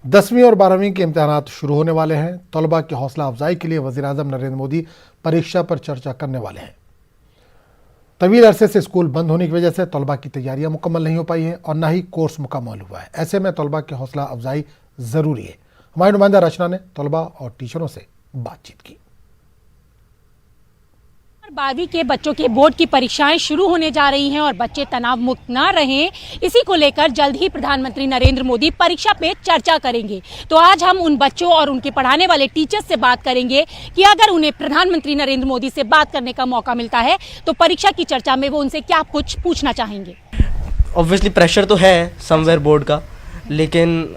10वीं और 12वीं के इम्तिहानात शुरू होने वाले हैं। तलबा की हौसला अफजाई के लिए वज़ीर-ए-आज़म नरेंद्र मोदी परीक्षा पर चर्चा करने वाले हैं। तवील अरसे से स्कूल बंद होने की वजह से तलबा की तैयारियां मुकम्मल नहीं हो पाई है और न ही कोर्स मुकम्मल हुआ है। ऐसे में तलबा की हौसला अफजाई ज़रूरी है। हमारी नुमाइंदा रचना ने तलबा और टीचरों से बातचीत की। 12वीं के बच्चों के बोर्ड की परीक्षाएं शुरू होने जा रही हैं और बच्चे तनाव मुक्त ना रहें, इसी को लेकर जल्द ही प्रधानमंत्री नरेंद्र मोदी परीक्षा पे चर्चा करेंगे। तो आज हम उन बच्चों और उनके पढ़ाने वाले टीचर्स से बात करेंगे कि अगर उन्हें प्रधानमंत्री नरेंद्र मोदी से बात करने का मौका मिलता है तो परीक्षा की चर्चा में वो उनसे क्या कुछ पूछना चाहेंगे। ऑब्वियसली प्रेशर तो है समवेयर बोर्ड का, लेकिन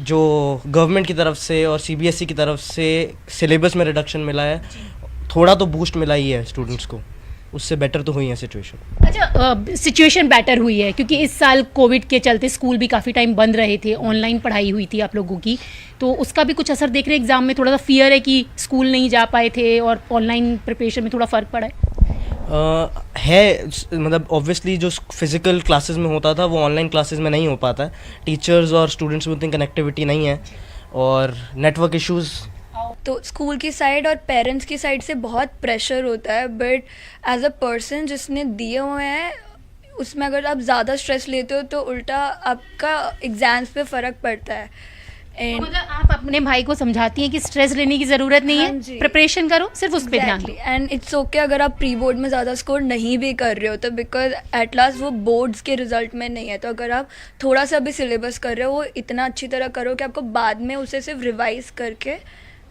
जो गवर्नमेंट की तरफ से और सीबीएसई की तरफ से सिलेबस में रिडक्शन मिला है, थोड़ा तो बूस्ट मिला ही है स्टूडेंट्स को, उससे बेटर तो हुई है सिचुएशन। अच्छा, सिचुएशन बेटर हुई है क्योंकि इस साल कोविड के चलते स्कूल भी काफ़ी टाइम बंद रहे थे, ऑनलाइन पढ़ाई हुई थी आप लोगों की, तो उसका भी कुछ असर देख रहे हैं। एग्जाम में थोड़ा सा फियर है कि स्कूल नहीं जा पाए थे और ऑनलाइन प्रिपरेशन में थोड़ा फ़र्क पड़ा है। मतलब ऑब्वियसली जो फिजिकल क्लासेस में होता था वो ऑनलाइन क्लासेस में नहीं हो पाता है। टीचर्स और स्टूडेंट्स में उतनी कनेक्टिविटी नहीं है और नेटवर्क इश्यूज़। तो स्कूल की साइड और पेरेंट्स की साइड से बहुत प्रेशर होता है, बट एज अ पर्सन जिसने दिए हुए हैं उसमें अगर आप ज़्यादा स्ट्रेस लेते हो तो उल्टा आपका एग्जाम्स पे फ़र्क पड़ता है। तो मतलब आप अपने भाई को समझाती हैं कि स्ट्रेस लेने की ज़रूरत नहीं है, प्रिपरेशन करो, सिर्फ उस पर ध्यान दो। एंड इट्स ओके अगर आप प्री बोर्ड में ज़्यादा स्कोर नहीं भी कर रहे हो तो बिकॉज एट लास्ट वो बोर्ड्स के रिजल्ट में नहीं है। तो अगर आप थोड़ा सा भी सिलेबस कर रहे हो वो इतना अच्छी तरह करो कि आपको बाद में उसे सिर्फ रिवाइज करके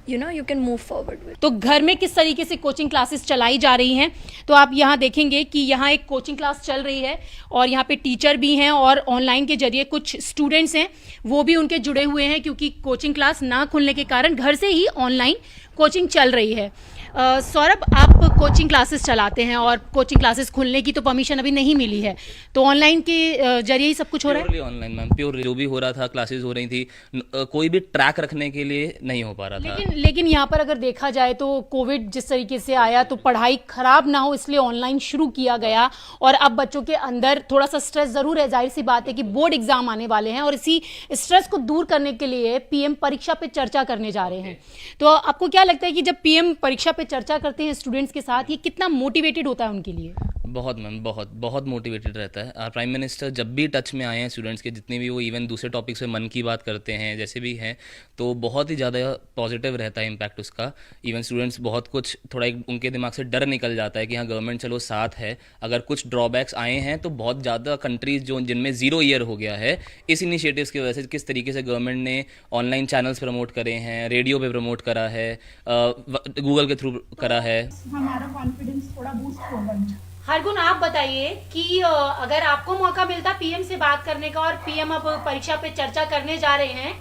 you can move forward with। तो घर में किस तरीके से कोचिंग क्लासेस चलाई जा रही हैं, तो आप यहाँ देखेंगे कि यहाँ एक कोचिंग क्लास चल रही है और यहाँ पे टीचर भी हैं और ऑनलाइन के जरिए कुछ स्टूडेंट्स हैं वो भी उनके जुड़े हुए हैं क्योंकि कोचिंग क्लास ना खुलने के कारण घर से ही ऑनलाइन कोचिंग चल रही है। सौरभ, आप कोचिंग क्लासेस चलाते हैं और कोचिंग क्लासेस खुलने की तो परमिशन अभी नहीं मिली है, तो ऑनलाइन के जरिए ही सब कुछ हो रहा है। ऑनलाइन मैम, प्योर जो भी हो रहा था, क्लासेस हो रही थी, कोई भी ट्रैक रखने के लिए नहीं हो पा रहा था। लेकिन यहाँ पर अगर देखा जाए तो कोविड जिस तरीके से आया तो पढ़ाई खराब ना हो इसलिए ऑनलाइन शुरू किया गया और अब बच्चों के अंदर थोड़ा सा स्ट्रेस जरूर है। जाहिर सी बात है कि बोर्ड एग्जाम आने वाले हैं और इसी स्ट्रेस को दूर करने के लिए पीएम परीक्षा पे चर्चा करने जा रहे हैं। तो आपको क्या लगता है कि जब पीएम परीक्षा पे चर्चा करते हैं स्टूडेंट्स के साथ, ये कितना मोटिवेटेड होता है उनके लिए? बहुत मैम, बहुत मोटिवेटेड रहता है। प्राइम मिनिस्टर जब भी टच में आए हैं स्टूडेंट्स के, जितने भी वो इवन दूसरे टॉपिक से मन की बात करते हैं जैसे भी हैं, तो बहुत ही ज़्यादा पॉजिटिव रहता है इम्पैक्ट उसका। इवन स्टूडेंट्स बहुत कुछ थोड़ा उनके दिमाग से डर निकल जाता है कि हाँ गवर्नमेंट चलो साथ है। अगर कुछ ड्रॉबैक्स आए हैं तो बहुत ज़्यादा कंट्रीज जो जिनमें 0 ईयर हो गया है, इस इनिशिएटिव्स की वजह से किस तरीके से गवर्नमेंट ने ऑनलाइन चैनल्स प्रमोट करे हैं, रेडियो पे प्रमोट करा है, गूगल के थ्रू करा है, हमारा कॉन्फिडेंस थोड़ा बूस्ट होगा। हरगुन, आप बताइए कि अगर आपको मौका मिलता पीएम से बात करने का और पीएम अब परीक्षा पे चर्चा करने जा रहे हैं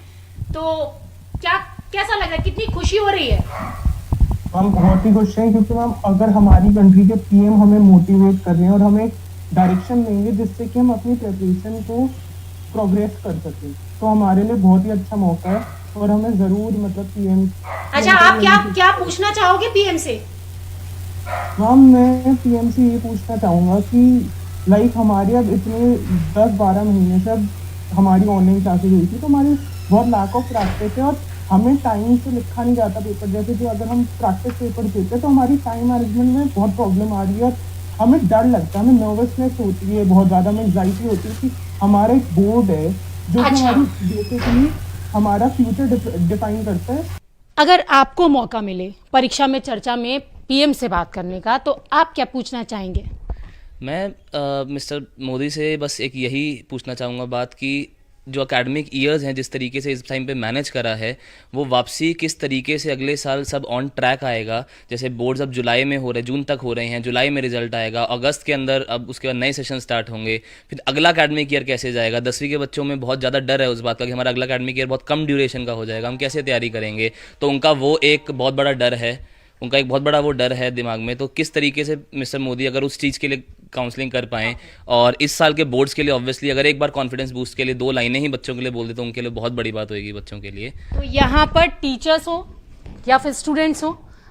तो कैसा लग रहा है, कितनी खुशी हो रही है? हम बहुत ही खुश हैं क्योंकि मैम अगर हमारी कंट्री के पीएम हमें मोटिवेट कर रहे हैं और हमें डायरेक्शन देंगे जिससे कि हम अपनी प्रिपरेशन को प्रोग्रेस कर सकें, तो हमारे लिए बहुत ही अच्छा मौका है और हमें जरूर मतलब पीएम। अच्छा, आप क्या पूछना चाहोगे पीएम से? मैम मैं पीएम से ये पूछना चाहूँगा कि लाइक हमारी अब इतने 10-12 महीने से अब हमारी ऑनलाइन क्लासेज हुई थी तो हमारी बहुत लैक ऑफ प्रैक्टिस है और हमें टाइम से लिखा नहीं जाता पेपर। जैसे कि अगर हम प्रैक्टिस पेपर देते तो हमारी टाइम मैनेजमेंट में बहुत प्रॉब्लम आ रही है और हमें डर लगता है, हमें नर्वसनेस होती है, बहुत ज़्यादा हमें एंग्जाइटी होती है कि हमारा एक बोर्ड है जो हमारी बेसिकली हमारा फ्यूचर डिफाइन करता है। अगर आपको मौका मिले परीक्षा में चर्चा में पीएम से बात करने का तो आप क्या पूछना चाहेंगे? मैं मिस्टर मोदी से बस एक यही पूछना चाहूँगा बात कि जो एकेडमिक ईयर्स हैं जिस तरीके से इस टाइम पे मैनेज करा है, वो वापसी किस तरीके से अगले साल सब ऑन ट्रैक आएगा। जैसे बोर्ड्स अब जुलाई में हो रहे, जून तक हो रहे हैं, जुलाई में रिजल्ट आएगा, अगस्त के अंदर अब उसके बाद नए सेशन स्टार्ट होंगे, फिर अगला एकेडमिक ईयर कैसे जाएगा। 10वीं के बच्चों में बहुत ज़्यादा डर है उस बात का कि हमारा अगला एकेडमिक ईयर बहुत कम ड्यूरेशन का हो जाएगा, हम कैसे तैयारी करेंगे। तो उनका वो एक बहुत बड़ा डर है, उनका एक बहुत बड़ा वो डर है दिमाग में। तो किस तरीके से मिस्टर मोदी अगर उस चीज़ के लिए काउंसलिंग कर पाएँ और इस साल के बोर्ड्स के लिए ऑब्वियसली अगर एक बार कॉन्फिडेंस बूस्ट के लिए 2 लाइनें ही बच्चों के लिए बोल दे तो उनके लिए बहुत बड़ी बात होगी बच्चों के लिए। तो यहाँ पर टीचर्स हो या फिर स्टूडेंट्स हो,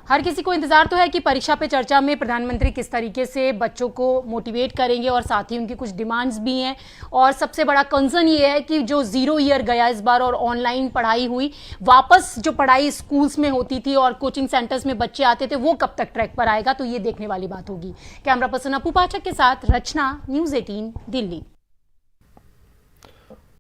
हर किसी को इंतजार तो है कि परीक्षा पे चर्चा में प्रधानमंत्री किस तरीके से बच्चों को मोटिवेट करेंगे और साथ ही उनकी कुछ डिमांड्स भी हैं। और सबसे बड़ा कंसर्न ये है कि जो 0 ईयर गया इस बार और ऑनलाइन पढ़ाई हुई, वापस जो पढ़ाई स्कूल्स में होती थी और कोचिंग सेंटर्स में बच्चे आते थे वो कब तक ट्रैक पर आएगा, तो ये देखने वाली बात होगी। कैमरा पर्सन अपू पाठक के साथ रचना, न्यूज़ 18 दिल्ली।